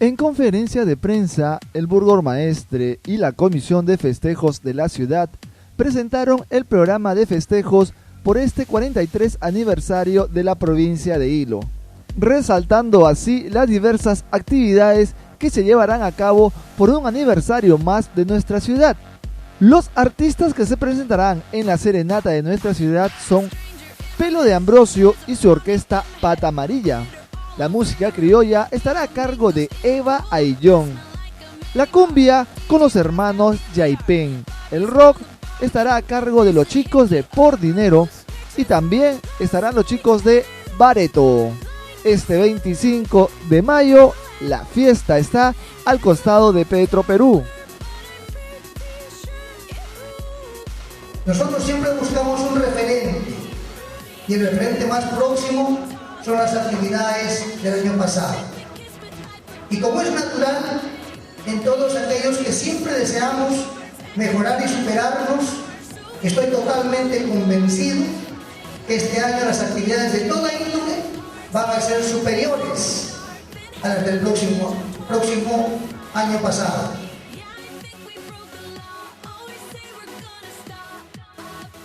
En conferencia de prensa, el burgomaestre y la Comisión de Festejos de la ciudad presentaron el programa de festejos por este 43 aniversario de la provincia de Hilo, resaltando así las diversas actividades que se llevarán a cabo por un aniversario más de nuestra ciudad. Los artistas que se presentarán en la serenata de nuestra ciudad son Pelo de Ambrosio y su orquesta Pata Amarilla. La música criolla estará a cargo de Eva Ayllón. La cumbia con los hermanos Yaipen. El rock estará a cargo de los chicos de Por Dinero y también estarán los chicos de Bareto. Este 25 de mayo la fiesta está al costado de Petro Perú. Nosotros siempre buscamos un referente y el referente más próximo son las actividades del año pasado. Y como es natural, en todos aquellos que siempre deseamos mejorar y superarnos, estoy totalmente convencido que este año las actividades de toda índole van a ser superiores a las del próximo año pasado.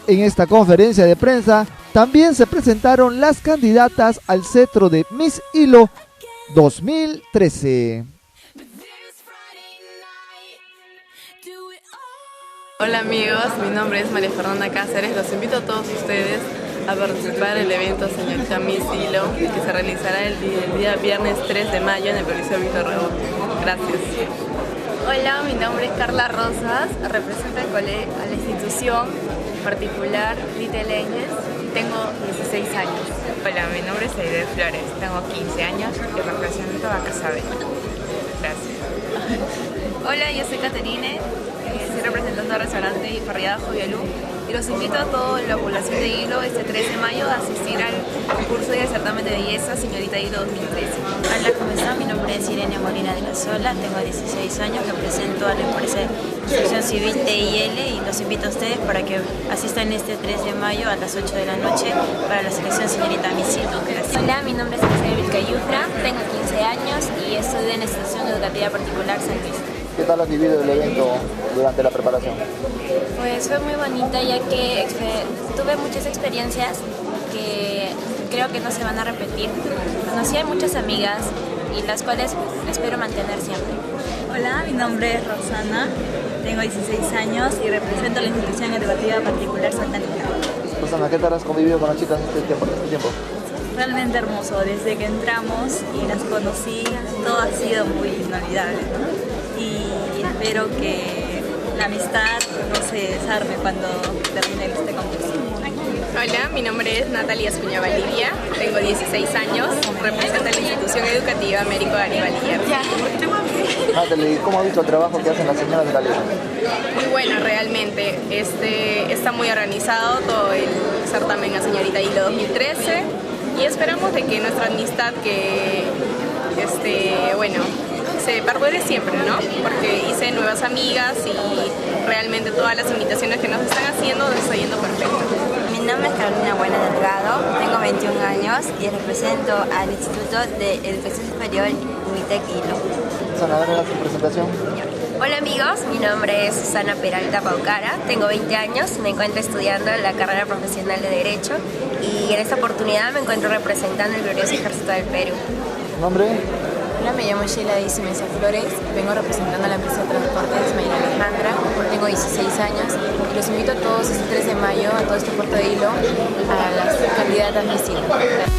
En esta conferencia de prensa también se presentaron las candidatas al cetro de Miss Hilo 2013. Hola amigos, mi nombre es María Fernanda Cáceres. Los invito a todos ustedes a participar en el evento Señorita Miss Hilo, que se realizará el día viernes 3 de mayo en el Coliseo Víctor Rebord. Gracias. Hola, mi nombre es Carla Rosas, represento a la institución particular Little Angels, tengo 16 años. Hola, mi nombre es Aide Flores, tengo 15 años y represento a Casabe. Gracias. Hola, yo soy Caterine, estoy representando al restaurante y parrillada Jovialú y los invito a toda la población de Hilo este 3 de mayo a asistir al concurso y al certamen de belleza Señorita Hilo 2013. Hola, ¿cómo están? Mi nombre es Irene Molina de la Sola, tengo 16 años, represento a la empresa Institución Civil TIL y los invito a ustedes para que asistan este 3 de mayo a las 8 de la noche para la selección Señorita Miss Hilo. Gracias. Hola, mi nombre es Isabel Vilcayufra, tengo 15 años y estudio en la Institución Educativa Particular San Luis. ¿Qué tal has vivido el evento durante la preparación? Pues fue muy bonita ya que tuve muchas experiencias que creo que no se van a repetir. Conocí a muchas amigas y las cuales espero mantener siempre. Hola, mi nombre es Rosana, tengo 16 años y represento la Institución Educativa Particular Santa Nicolás. Rosana, ¿qué tal has convivido con las chicas este tiempo? Realmente hermoso, desde que entramos y las conocí, todo ha sido muy inolvidable, ¿no? Y espero que la amistad no se desarme cuando termine este concurso. Hola, mi nombre es Natalia Escuña Valdivia, tengo 16 años, represento a la institución educativa Américo Garibaldi. Natalia, ¿cómo has visto el trabajo que hacen las señoras de la liga? Muy bueno, realmente. está muy organizado todo el certamen a Señorita Hilo 2013 y esperamos de que nuestra amistad se perdure siempre, ¿no? Porque hice nuevas amigas y realmente todas las invitaciones que nos están haciendo nos está yendo perfecto. Mi nombre es Carolina Buena Delgado, tengo 21 años y represento al Instituto de Educación Superior UNITEC Hilo. Susana, ¿haga su presentación? Hola amigos, mi nombre es Susana Peralta Paucara, tengo 20 años, me encuentro estudiando la carrera profesional de Derecho y en esta oportunidad me encuentro representando el glorioso Ejército del Perú. ¿Nombre? Hola, me llamo Sheila Dice Mesa Flores, vengo representando a la empresa de transportes María Alejandra, tengo 16 años y los invito a todos este 3 de mayo, a todo este puerto de Hilo, a las candidatas Miss Hilo.